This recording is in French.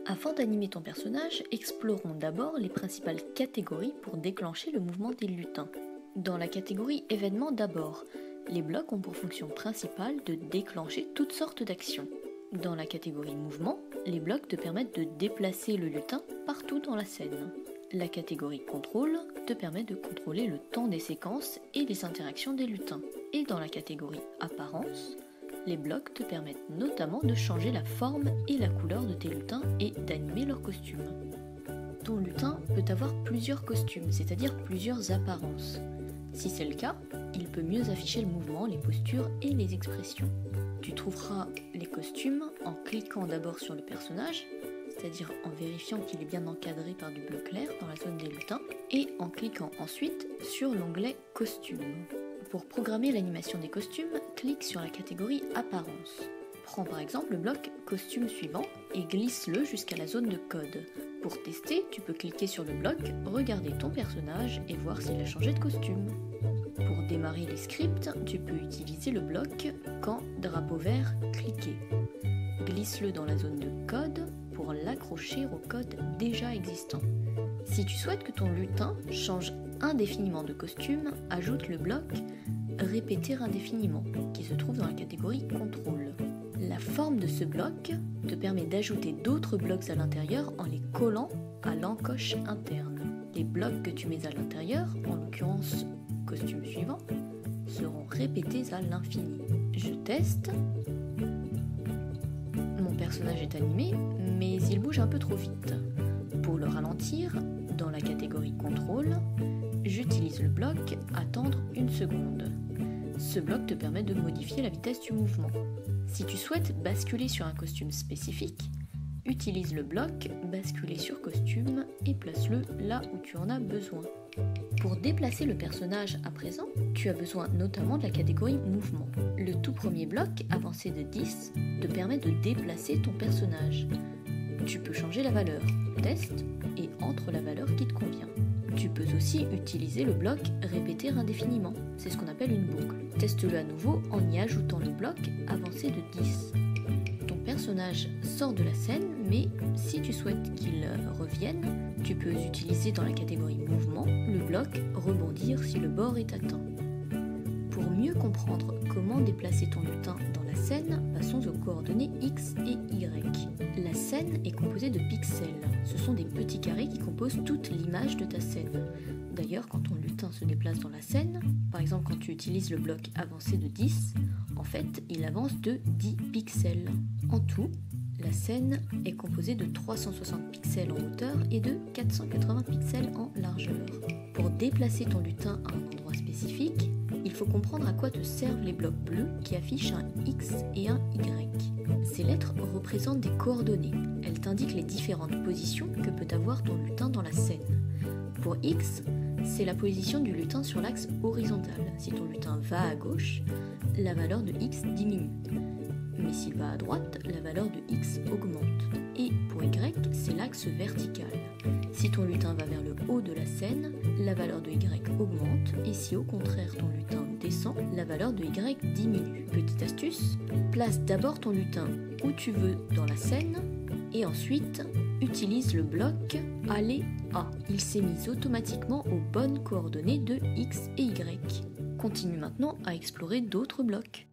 Afin d'animer ton personnage, explorons d'abord les principales catégories pour déclencher le mouvement des lutins. Dans la catégorie événements d'abord, les blocs ont pour fonction principale de déclencher toutes sortes d'actions. Dans la catégorie mouvement, les blocs te permettent de déplacer le lutin partout dans la scène. La catégorie contrôle te permet de contrôler le temps des séquences et les interactions des lutins. Et dans la catégorie apparence, les blocs te permettent notamment de changer la forme et la couleur de tes lutins et d'animer leurs costumes. Ton lutin peut avoir plusieurs costumes, c'est-à-dire plusieurs apparences. Si c'est le cas, il peut mieux afficher le mouvement, les postures et les expressions. Tu trouveras les costumes en cliquant d'abord sur le personnage, c'est-à-dire en vérifiant qu'il est bien encadré par du bleu clair dans la zone des lutins, et en cliquant ensuite sur l'onglet costumes. Pour programmer l'animation des costumes, clique sur la catégorie apparence. Prends par exemple le bloc costume suivant et glisse-le jusqu'à la zone de code. Pour tester, tu peux cliquer sur le bloc, regarder ton personnage et voir s'il a changé de costume. Pour démarrer les scripts, tu peux utiliser le bloc quand drapeau vert cliqué. Glisse-le dans la zone de code pour l'accrocher au code déjà existant. Si tu souhaites que ton lutin change indéfiniment de costume, ajoute le bloc répéter indéfiniment qui se trouve dans la catégorie contrôle. La forme de ce bloc te permet d'ajouter d'autres blocs à l'intérieur en les collant à l'encoche interne. Les blocs que tu mets à l'intérieur, en l'occurrence costume suivant, seront répétés à l'infini. Je teste. Mon personnage est animé, mais il bouge un peu trop vite. Pour le ralentir, dans la catégorie contrôle, j'utilise le bloc attendre une seconde. Ce bloc te permet de modifier la vitesse du mouvement. Si tu souhaites basculer sur un costume spécifique, utilise le bloc basculer sur costume et place-le là où tu en as besoin. Pour déplacer le personnage à présent, tu as besoin notamment de la catégorie mouvement. Le tout premier bloc, avancé de 10, te permet de déplacer ton personnage. Tu peux changer la valeur, teste, et entre la valeur qui te convient. Tu peux aussi utiliser le bloc répéter indéfiniment, c'est ce qu'on appelle une boucle. Teste-le à nouveau en y ajoutant le bloc avancé de 10. Ton personnage sort de la scène, mais si tu souhaites qu'il revienne, tu peux utiliser dans la catégorie mouvement le bloc rebondir si le bord est atteint. Pour mieux comprendre comment déplacer ton lutin dans la scène, passons aux coordonnées X et Y. La scène est composée de pixels. Ce sont des petits carrés qui composent toute l'image de ta scène. D'ailleurs, quand ton lutin se déplace dans la scène, par exemple quand tu utilises le bloc avancé de 10, en fait, il avance de 10 pixels. En tout, la scène est composée de 360 pixels en hauteur et de 480 pixels en largeur. Pour déplacer ton lutin à un endroit spécifique, il faut comprendre à quoi te servent les blocs bleus qui affichent un X et un Y. Ces lettres représentent des coordonnées. Elles t'indiquent les différentes positions que peut avoir ton lutin dans la scène. Pour X, c'est la position du lutin sur l'axe horizontal. Si ton lutin va à gauche, la valeur de X diminue. Mais s'il va à droite, la valeur de X augmente. Et pour Y, c'est l'axe vertical. Si ton lutin va vers le haut de la scène, la valeur de Y augmente, et si au contraire ton lutin descend, la valeur de Y diminue. Petite astuce, place d'abord ton lutin où tu veux dans la scène, et ensuite utilise le bloc aller à. Il s'est mis automatiquement aux bonnes coordonnées de X et Y. Continue maintenant à explorer d'autres blocs.